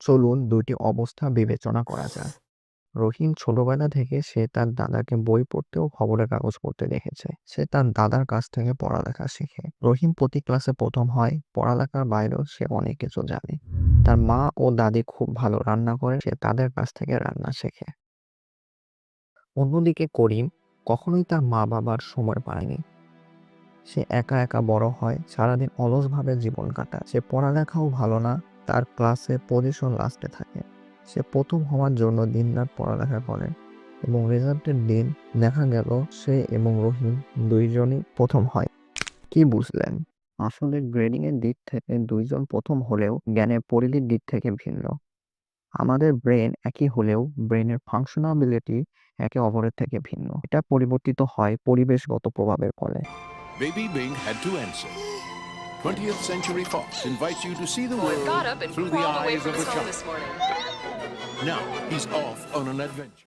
চলুন ২ টি অবস্থা বিবেচনা করা যাক। রহিম ছোটবেলা থেকে সে তার দাদাকে বই পড়তে ও খবরের কাগজ পড়তে দেখেছে। সে তার দাদার কাছ থেকে পড়ালেখা শিখে। রহিম প্রতি ক্লাসে ১ম হয়, পড়ালেখার বাইরেও সে অনেক কিছু জানে। তার মা ও দাদি খুব ভালো রান্না করে, সে তাদের কাছ থেকে রান্না শেখে। অন্যদিকে করিম কখনোই তার মা-বাবার সময় পায়নি। সে একা বড় হয়, সারাদিন অলসভাবে জীবন কাটায়। সে পড়ালেখাও ভালো না, তার ক্লাসে পজিশন লাস্টে থাকে। সে ১ম হওয়ার জন্য দিনরাত পড়ালেখা করে এবং রেজাল্টের দিন দেখা গেল সে এবং রহিম ২ জনই ১ম হয়। কি বুঝলেন? আসলে গ্রেডিং এর দিক থেকে ২ জন ১ম হলেও জ্ঞানের পরিধির দিক থেকে ভিন্ন। আমাদের ব্রেন একই হলেও ব্রেনের ফাংশনাবিলিটি একে অপরের থেকে ভিন্ন। এটা পরিবর্তিত হয় পরিবেশগত প্রভাবের ফলে। Baby Bing had to answer. 20th Century Fox invites you to see the Boy world got up and through the crawled away eyes from of a his home child. this morning. Now he's off on an adventure.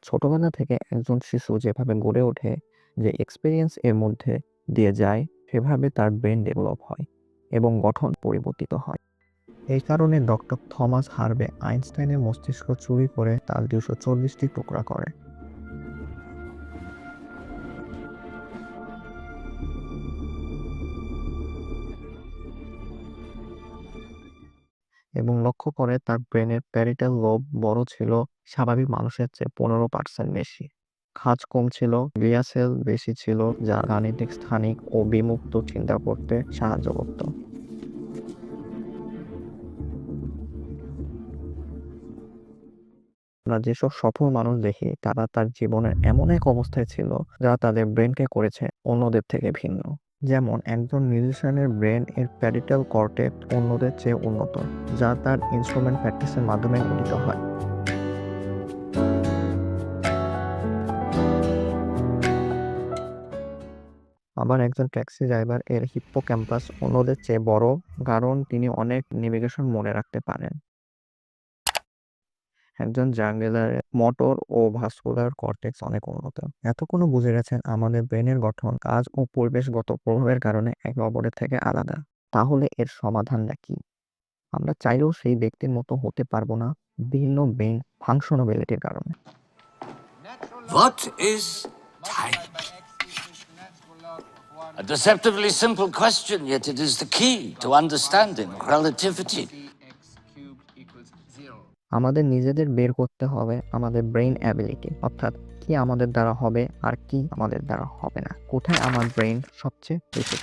ছোটবেলা থেকে একজন শিশু যেভাবে গড়ে ওঠে, যে experience এর মধ্যে দিয়ে যায়, সেভাবে তার ব্রেন ডেভেলপ হয় এবং গঠন পরিবর্তিত হয়। এই কারণে ডক্টর থমাস হার্ভে আইনস্টাইনের মস্তিষ্ক চুরি করে তার ২৪০টি টুকরা করে। এবং লক্ষ্য করে তার ব্রেনের প্যারিটাল লোব বড় ছিল স্বাভাবিক মানুষের চেয়ে ১৫% বেশি। খাজ কম ছিল, গ্লিয়া সেল বেশি ছিল, যা গাণিতিক স্থানিক ও বিমুক্ত চিন্তা করতে সাহায্য করত। আমরা যেসব সফল মানুষ দেখি তারা তার জীবনের এমন এক অবস্থায় ছিল যা তাদের ব্রেনকে করেছে অন্যদের থেকে ভিন্ন। যেমন একজন মিউজিশিয়ানের ব্রেন এর প্যারিটাল কর্টেক্স অন্যদের চেয়ে উন্নত, যা তার ইনস্ট্রুমেন্ট প্র্যাকটিসের মাধ্যমে গঠিত হয়। আবার একজন ট্যাক্সি ড্রাইভার এর হিপ্পোক্যাম্পাস অন্যদের চেয়ে বড়, কারণ তিনি অনেক নেভিগেশন মনে রাখতে পারেন। একজন জাঙ্গলারের মোটর ও ভাস্কুলার কর্টেক্স অনেক উন্নত। এতক্ষণ বুঝে গেছেন আমাদের ব্রেনের গঠন, কাজ ও পরিবেশগত প্রভাবের কারণে একে অপরের থেকে আলাদা। তাহলে এর সমাধানটা কি? আমরা চাইলেও সেই ব্যক্তির মতো হতে পারবো না, ভিন্ন ব্রেন ফাংশনাবিলিটির কারণে। What is time? A deceptively simple question, yet it is the key to understanding relativity. আমাদের নিজেদের বের করতে হবে আমাদের ব্রেইন অ্যাবিলিটি, অর্থাৎ কি আমাদের দ্বারা হবে আর কি আমাদের দ্বারা হবে না। কোথায় আমার ব্রেইন সবচেয়ে বেশি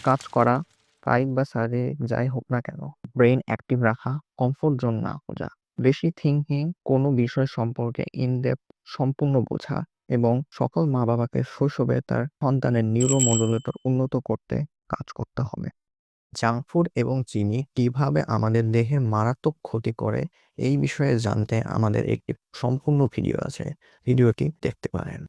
কাজ করা, কায়িক বা শারীরিক যাই হোক না কেন। ব্রেইন অ্যাক্টিভ রাখা, কমফোর্ট জোন না খোঁজা, বেশি থিঙ্কিং, কোনো বিষয় সম্পর্কে ইনডেপথ সম্পূর্ণ বোঝা এবং সকল মা-বাবাকে শৈশবে তার সন্তানের নিউরোমডুলেটর উন্নত করতে কাজ করতে হবে। জাঙ্ক ফুড এবং চিনি কিভাবে আমাদের দেহে মারাত্মক ক্ষতি করে এই বিষয়ে জানতে আমাদের একটি সম্পূর্ণ ভিডিও আছে, ভিডিওটি দেখতে পারেন।